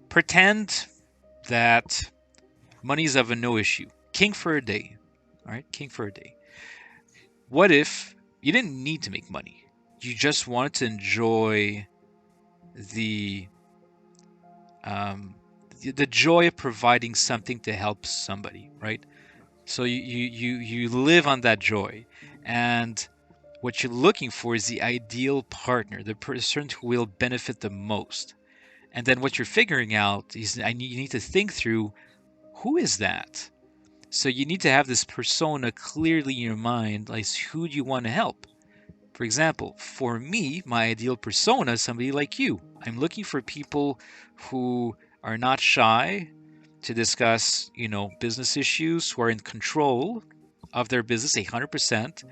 Speaker 1: pretend that money's of a no issue. King for a day. All right, king for a day. What if you didn't need to make money? You just wanted to enjoy the the joy of providing something to help somebody, right? So you live on that joy, and what you're looking for is the ideal partner, the person who will benefit the most. And then what you're figuring out is you need to think through who is that. So you need to have this persona clearly in your mind, like who do you want to help? For example, for me, my ideal persona is somebody like you. I'm looking for people who are not shy to discuss, business issues, who are in control of their business 100%,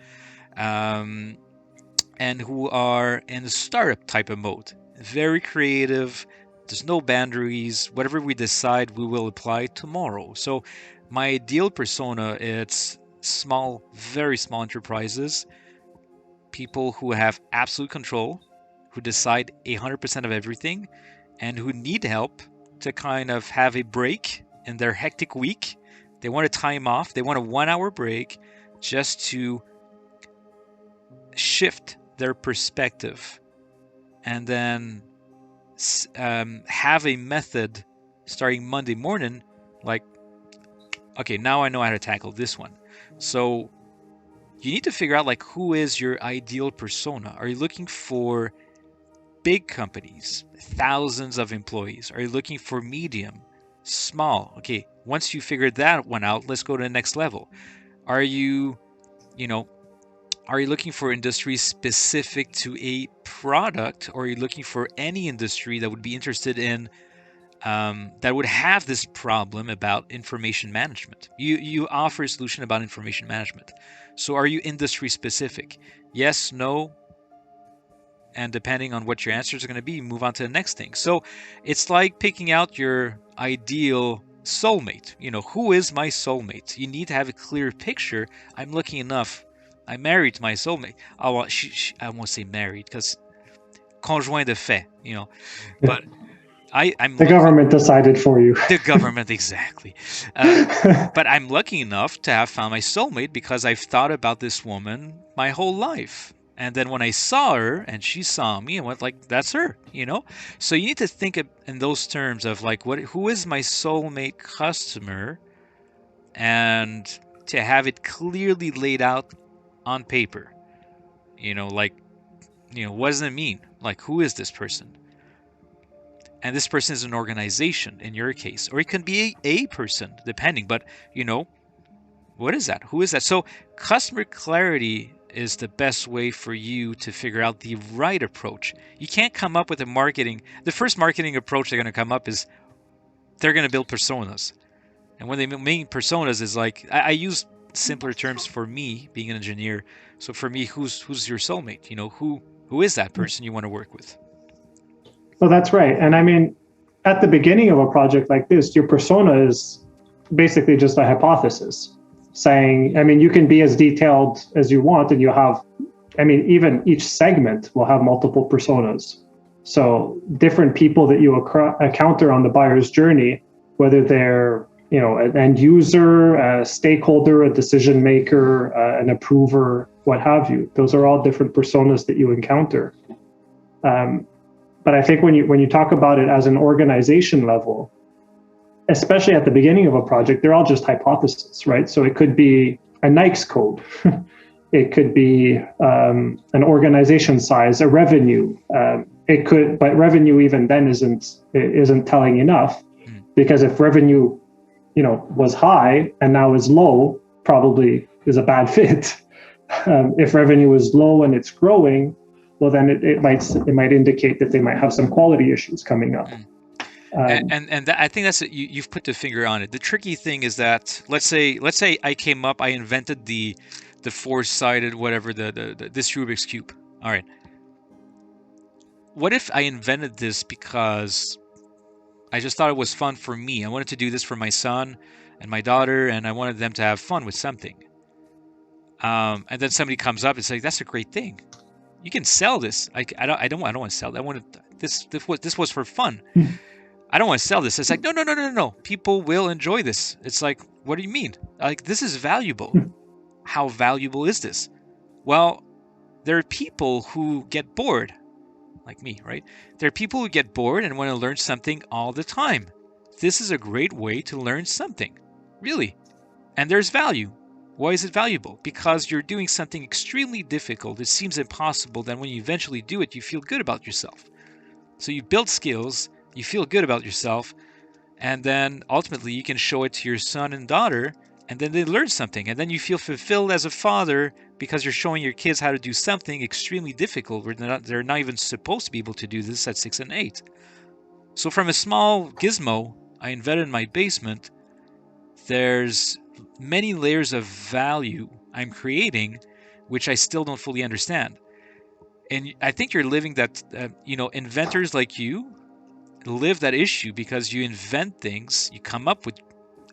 Speaker 1: and who are in the startup type of mode. Very creative. There's no boundaries. Whatever we decide, we will apply tomorrow. So my ideal persona, it's small, very small enterprises, people who have absolute control, who decide 100% of everything, and who need help to kind of have a break in their hectic week. They want a time off. They want a 1 hour break just to shift their perspective and then have a method starting Monday morning, like, okay, now I know how to tackle this one. So you need to figure out like who is your ideal persona. Are you looking for big companies, thousands of employees? Are you looking for medium, small? Okay, once you figured that one out, let's go to the next level. Are you, you know, are you looking for industry specific to a product, or are you looking for any industry that would be interested in that would have this problem about information management? You offer a solution about information management. So are you industry specific? Yes, no, And depending on what your answers are going to be, you move on to the next thing. So it's like picking out your ideal soulmate. Who is my soulmate? You need to have a clear picture. I'm lucky enough. I'm married to my soulmate. Oh, well, I won't say married because conjoint de fait. But I'm
Speaker 2: The
Speaker 1: lucky.
Speaker 2: government decided for you.
Speaker 1: The government, exactly. But I'm lucky enough to have found my soulmate because I've thought about this woman my whole life. And then when I saw her and she saw me, I went like, "That's her." So you need to think in those terms of like, who is my soulmate customer, and to have it clearly laid out on paper. Like, what does it mean? Like, who is this person? And this person is an organization in your case, or it can be a person depending, but what is that? Who is that? So customer clarity is the best way for you to figure out the right approach. You can't come up with the first marketing approach they're going to come up is they're going to build personas. And when they mean personas is like, I use simpler terms for me being an engineer. So for me, who's your soulmate? Who is that person you want to work with?
Speaker 2: Well, that's right. And I mean, at the beginning of a project like this, your persona is basically just a hypothesis saying, I mean, you can be as detailed as you want, and you have, I mean, even each segment will have multiple personas. So different people that you encounter on the buyer's journey, whether they're an end user, a stakeholder, a decision maker, an approver, what have you. Those are all different personas that you encounter. But I think when you talk about it as an organization level, especially at the beginning of a project, they're all just hypotheses, right? So it could be a Nike's code, it could be an organization size, a revenue. But revenue even then isn't telling enough, because if revenue, was high and now is low, probably is a bad fit. If revenue is low and it's growing, well, then it might indicate that they might have some quality issues coming up.
Speaker 1: I think that's it. You've put the finger on it. The tricky thing is that let's say I invented the four-sided whatever this Rubik's cube. All right. What if I invented this because I just thought it was fun for me? I wanted to do this for my son and my daughter, and I wanted them to have fun with something. And then somebody comes up and says, "That's a great thing. You can sell this." I don't want to sell that. I wanted this was for fun. I don't want to sell this. It's like, no. People will enjoy this. It's like, what do you mean? Like, this is valuable. How valuable is this? Well, there are people who get bored, like me, right? There are people who get bored and want to learn something all the time. This is a great way to learn something, really. And there's value. Why is it valuable? Because you're doing something extremely difficult. It seems impossible. Then when you eventually do it, you feel good about yourself. So you build skills, you feel good about yourself, and then ultimately you can show it to your son and daughter, and then they learn something. And then you feel fulfilled as a father because you're showing your kids how to do something extremely difficult where they're not even supposed to be able to do this at 6 and 8. So from a small gizmo I invented in my basement, there's many layers of value I'm creating, which I still don't fully understand. And I think you're living that, inventors like you live that issue because you invent things, you come up with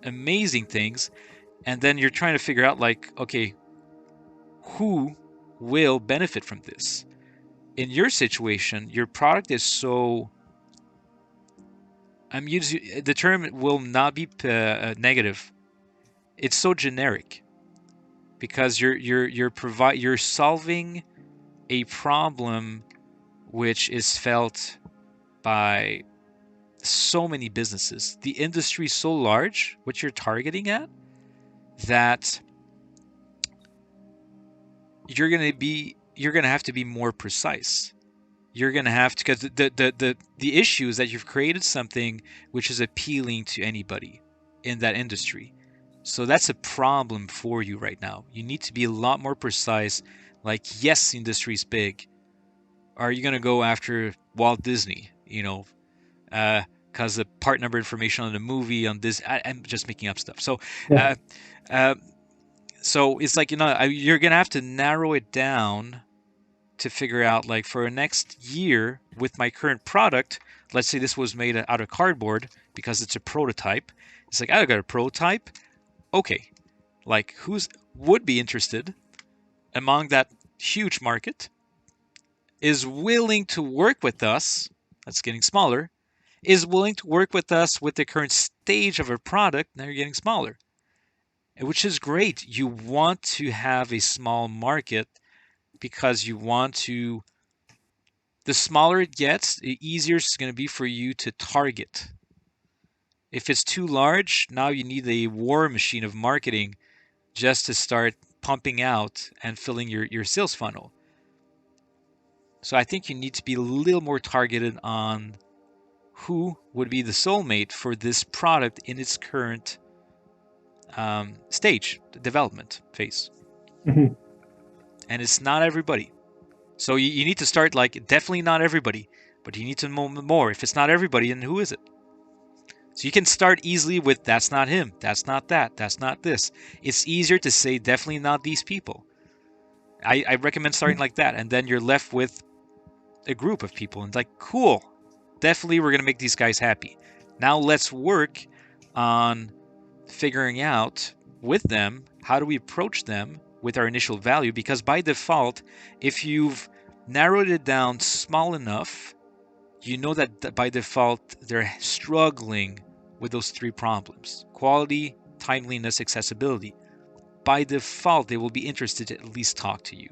Speaker 1: amazing things, and then you're trying to figure out, like, okay, who will benefit from this? In your situation, your product is so, I'm using the term will not be negative. It's so generic because you're solving a problem which is felt by so many businesses. The industry is so large, what you're targeting at, that you're gonna have to be more precise. You're gonna have to, because the issue is that you've created something which is appealing to anybody in that industry. So that's a problem for you right now. You need to be a lot more precise. Like, yes, the industry is big. Are you gonna go after Walt Disney? Because the part number information on the movie on this, I'm just making up stuff. So,
Speaker 2: Yeah.
Speaker 1: so it's like, you're gonna have to narrow it down to figure out, like, for a next year with my current product, let's say this was made out of cardboard because it's a prototype. It's like, I got a prototype. Okay, like, who's would be interested among that huge market, is willing to work with us, that's getting smaller, is willing to work with us with the current stage of a product, now you're getting smaller, which is great. You want to have a small market because you want to, the smaller it gets, the easier it's going to be for you to target. If it's too large, now you need a war machine of marketing just to start pumping out and filling your sales funnel. So I think you need to be a little more targeted on who would be the soulmate for this product in its current stage, the development phase.
Speaker 2: Mm-hmm.
Speaker 1: And it's not everybody. So you need to start, like, definitely not everybody, but you need to know more. If it's not everybody, then who is it? So you can start easily with, that's not him, that's not that, that's not this. It's easier to say definitely not these people. I recommend starting like that, and then you're left with a group of people, and like, cool, definitely we're gonna make these guys happy. Now let's work on figuring out with them, how do we approach them with our initial value, because by default, if you've narrowed it down small enough, you know that by default they're struggling with those three problems: quality, timeliness, accessibility. By default, they will be interested to at least talk to you.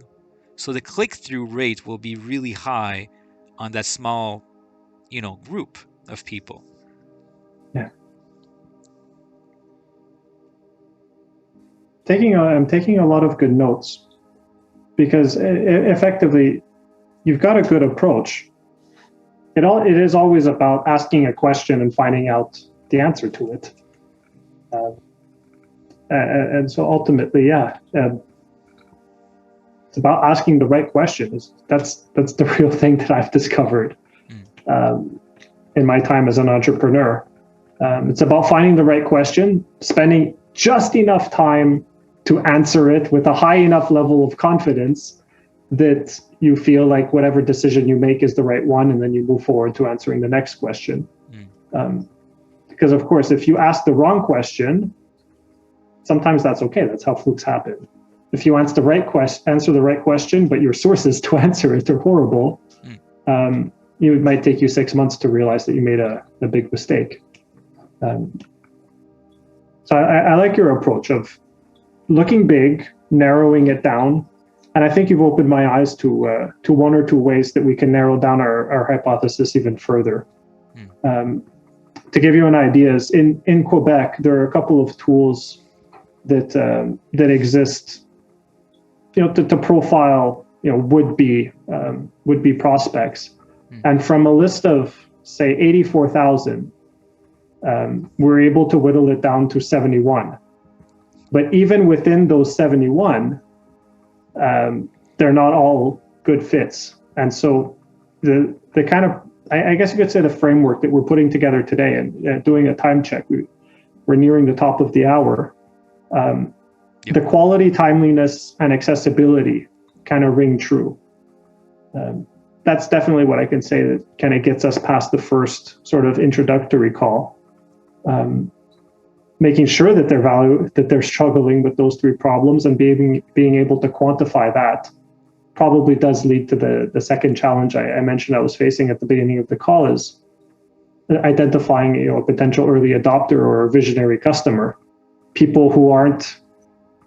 Speaker 1: So the click-through rate will be really high on that small, group of people.
Speaker 2: Yeah. I'm taking a lot of good notes because effectively, you've got a good approach. It is always about asking a question and finding out the answer to it. And so ultimately, yeah, it's about asking the right questions. That's the real thing that I've discovered in my time as an entrepreneur. It's about finding the right question, spending just enough time to answer it with a high enough level of confidence that you feel like whatever decision you make is the right one, and then you move forward to answering the next question. Because of course, if you ask the wrong question, sometimes that's okay. That's how flukes happen. If you answer the right question, but your sources to answer it are horrible, it might take you 6 months to realize that you made a big mistake. So I like your approach of looking big, narrowing it down, and I think you've opened my eyes to one or two ways that we can narrow down our hypothesis even further. To give you an idea, in Quebec, there are a couple of tools that exist, to profile, would be prospects, and from a list of say 84,000, we're able to whittle it down to 71. But even within those 71, they're not all good fits, and so the kind of, I guess you could say, the framework that we're putting together today and doing a time check. We're nearing the top of the hour. The quality, timeliness, and accessibility kind of ring true. That's definitely what I can say that kind of gets us past the first sort of introductory call. Making sure that they're struggling with those three problems, and being able to quantify that probably does lead to the second challenge I mentioned I was facing at the beginning of the call, is identifying a potential early adopter or a visionary customer, people who aren't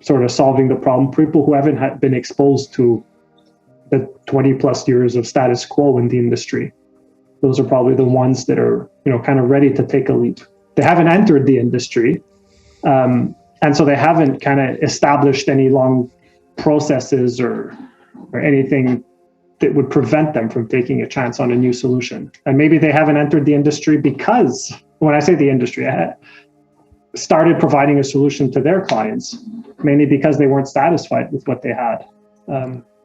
Speaker 2: sort of solving the problem, people who haven't been exposed to the 20 plus years of status quo in the industry. Those are probably the ones that are kind of ready to take a leap. They haven't entered the industry, and so they haven't kind of established any long processes or anything that would prevent them from taking a chance on a new solution. And maybe they haven't entered the industry because, when I say the industry, I started providing a solution to their clients, mainly because they weren't satisfied with what they had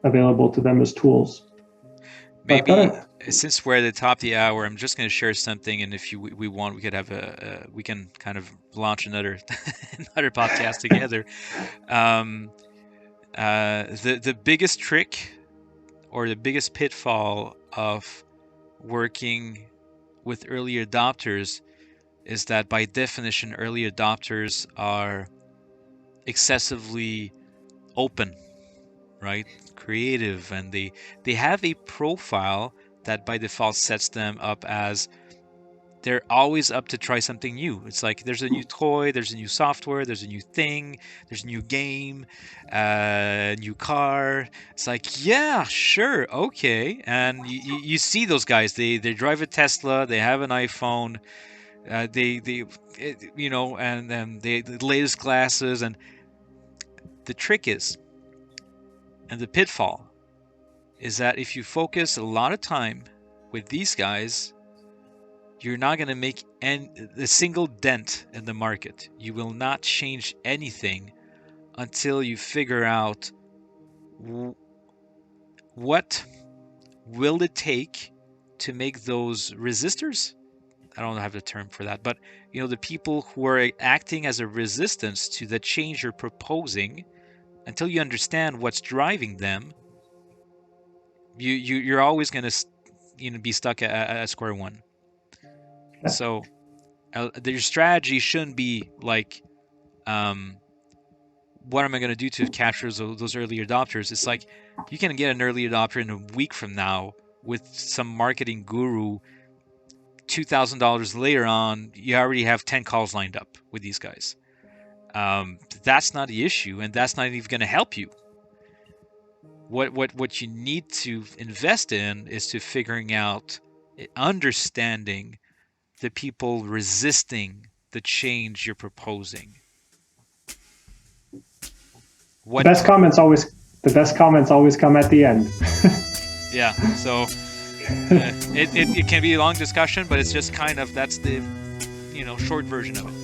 Speaker 2: available to them as tools.
Speaker 1: Maybe since we're at the top of the hour, I'm just going to share something, and if we want, we could have we can kind of launch another podcast together. The biggest trick, or the biggest pitfall of working with early adopters is that by definition, early adopters are excessively open, right? Creative, and they have a profile that by default sets them up as they're always up to try something new. It's like there's a new toy, there's a new software, there's a new thing, there's a new game, new car. It's like, yeah, sure, okay. And you see those guys. They drive a Tesla, they have an iPhone, they you know, and they the latest glasses. And the trick is, and the pitfall is that if you focus a lot of time with these guys, you're not going to make a single dent in the market. You will not change anything until you figure out what will it take to make those resistors. I don't have the term for that, but you know, the people who are acting as a resistance to the change you're proposing, until you understand what's driving them, you're always going to be stuck at square one. So your strategy shouldn't be like, what am I going to do to capture those early adopters? It's like you can get an early adopter in a week from now with some marketing guru. $2,000 later on, you already have 10 calls lined up with these guys. That's not the issue, and that's not even going to help you. What you need to invest in is to figuring out, understanding the people resisting the change you're proposing.
Speaker 2: The best comments always come at the end.
Speaker 1: Yeah, so it can be a long discussion, but it's just kind of, that's the short version of it.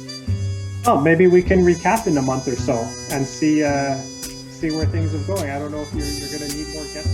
Speaker 2: Oh, maybe we can recap in a month or so and see where things are going. I don't know if you're going to need more guests.